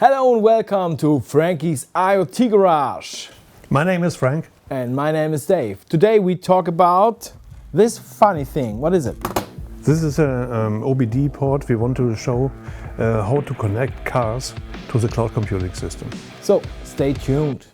Hello and welcome to Franky's IoT Garage. My name is Frank. And my name is Dave. Today we talk about this funny thing. What is it? This is an OBD port. We want to show how to connect cars to the cloud computing system. So stay tuned.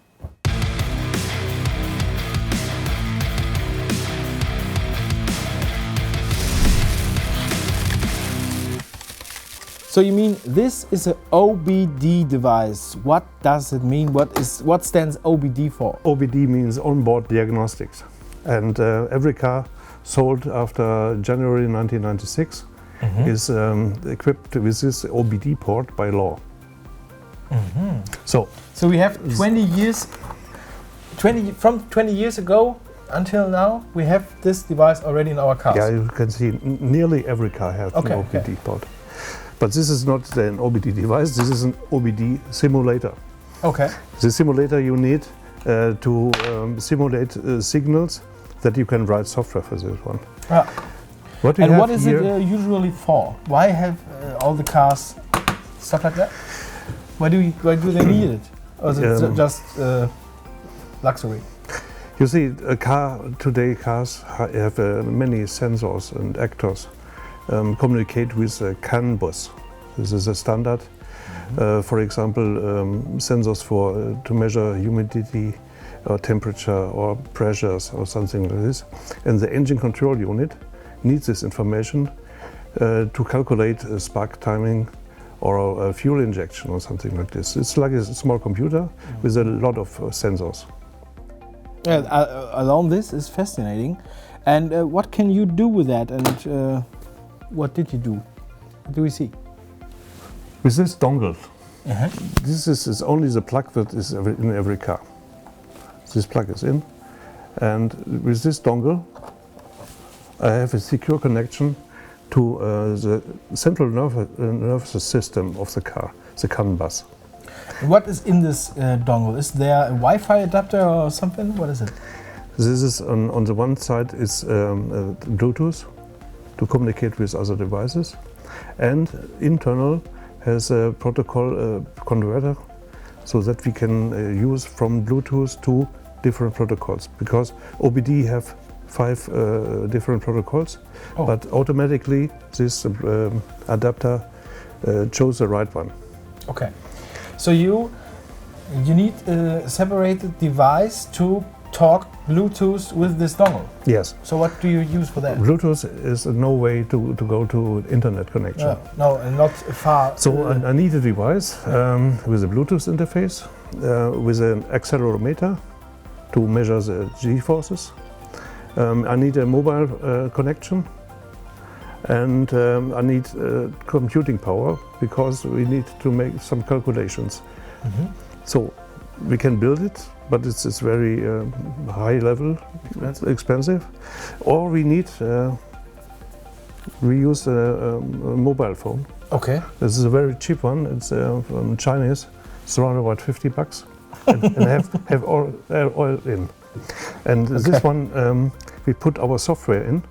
So you mean this is an OBD device? What does it mean? What stands OBD for? OBD means onboard diagnostics, and every car sold after January 1996 is equipped with this OBD port by law. So we have 20 years, from 20 years ago until now, we have this device already in our cars. yeah, you can see nearly every car has an OBD port. But this is not an OBD device, this is an OBD simulator. Okay. The simulator you need to simulate signals that you can write software for this one. What is it usually for? Why have all the cars stuff like that? Why do they need it? Or is it just luxury? You see, cars have many sensors and actors. Communicate with a CAN bus. This is a standard. For example, sensors to measure humidity or temperature or pressures or something like this. And the engine control unit needs this information to calculate a spark timing or a fuel injection or something like this. It's like a small computer with a lot of sensors. Yeah, alone this is fascinating. And what can you do with that? And what did you do? What do we see? With this dongle, this is only the plug that is in every car. This plug is in, and with this dongle, I have a secure connection to the central nervous system of the car, the CAN bus. What is in this dongle? Is there a Wi-Fi adapter or something? What is it? This is on the one side is Bluetooth to communicate with other devices, and internal has a protocol converter so that we can use from Bluetooth to different protocols, because OBD have 5 different protocols, but automatically this adapter chose the right one. Okay, so you need a separated device to talk Bluetooth with this dongle? Yes. So what do you use for that? Bluetooth is no way to go to internet connection. No, and not far. So I need a device with a Bluetooth interface, with an accelerometer to measure the G-forces. I need a mobile connection, and I need computing power because we need to make some calculations. So we can build it, but it's very high level, expensive. Or we use a mobile phone. Okay. This is a very cheap one. It's from Chinese. It's around about $50, and have oil in. And this one we put our software in.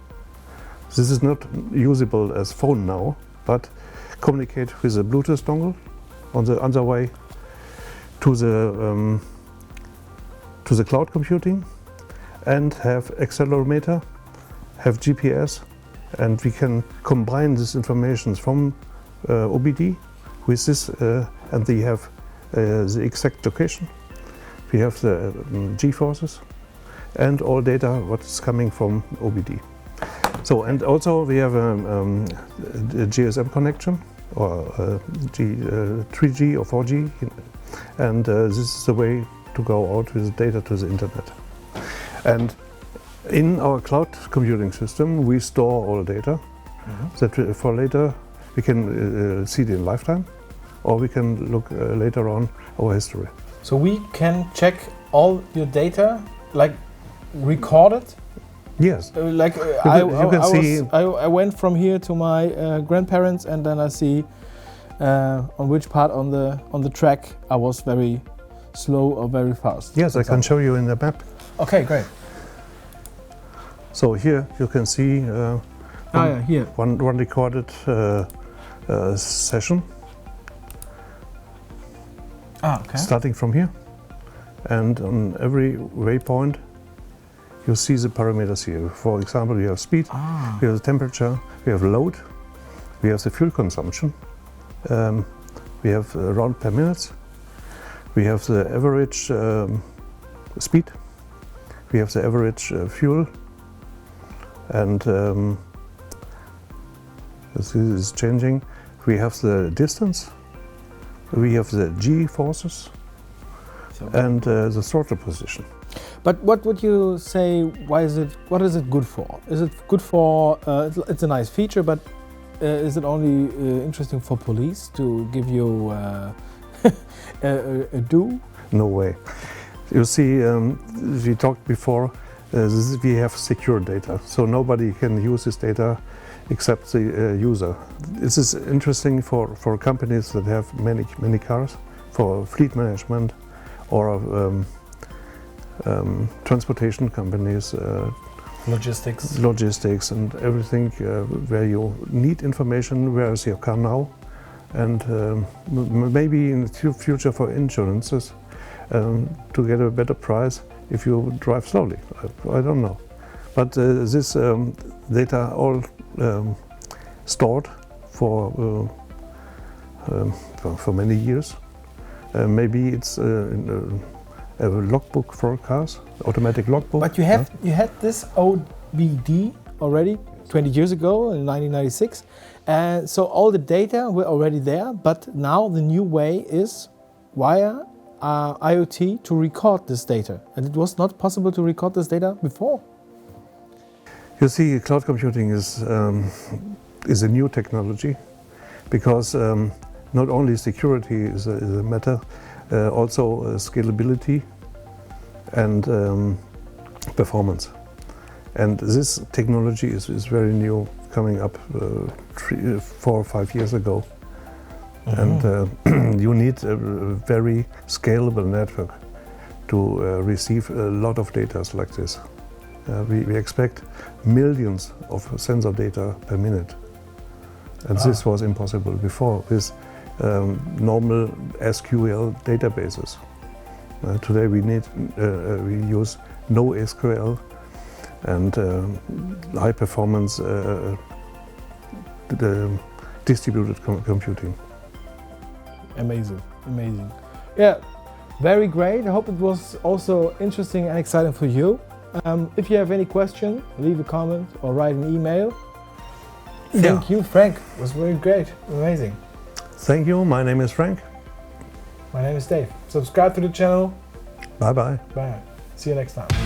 This is not usable as phone now, but communicate with a Bluetooth dongle on the other way to the cloud computing, and have accelerometer, have GPS, and we can combine this information from OBD with this, and they have the exact location. We have the G-forces and all data what is coming from OBD. So, and also we have a GSM connection, or 3G or 4G, and this is the way to go out with data to the internet. And in our cloud computing system, we store all data that for later we can see it in lifetime, or we can look later on our history. So we can check all your data, like recorded? Yes. I went from here to my grandparents, and then I see on which part on the track I was very slow or very fast. Yes, I can show you in the map. Okay, great. So here you can see here. one recorded session. Okay. starting from here. And on every waypoint, you see the parameters here. For example, we have speed, we have the temperature, we have load, we have the fuel consumption, we have round per minute, we have the average speed, we have the average fuel, and this is changing. We have the distance, we have the G forces, and the throttle position. But what would you say, what is it good for? Is it good for, it's a nice feature, but is it only interesting for police to give you a do? No way. You see, we talked before, we have secure data, so nobody can use this data except the user. This is interesting for companies that have many cars, for fleet management, or transportation companies, logistics and everything, where you need information, where is your car now, and maybe in the future for insurances, to get a better price if you drive slowly. I don't know. But this data all stored for many years. Maybe it's a logbook for cars, automatic logbook. But you had this OBD already 20 years ago in 1996, and so all the data were already there. But now the new way is via IoT to record this data, and it was not possible to record this data before. You see, cloud computing is a new technology, because not only security is a matter, also scalability and performance. And this technology is very new, coming up 4 or 5 years ago. And you need a very scalable network to receive a lot of data like this. We expect millions of sensor data per minute. And this was impossible before with normal SQL databases. Today we use NoSQL and high performance distributed computing. Amazing, amazing. Yeah, very great. I hope it was also interesting and exciting for you. If you have any question, leave a comment or write an email. Thank you, Frank. It was very great, amazing. Thank you. My name is Frank. My name is Dave. Subscribe to the channel. Bye-bye. Bye. See you next time.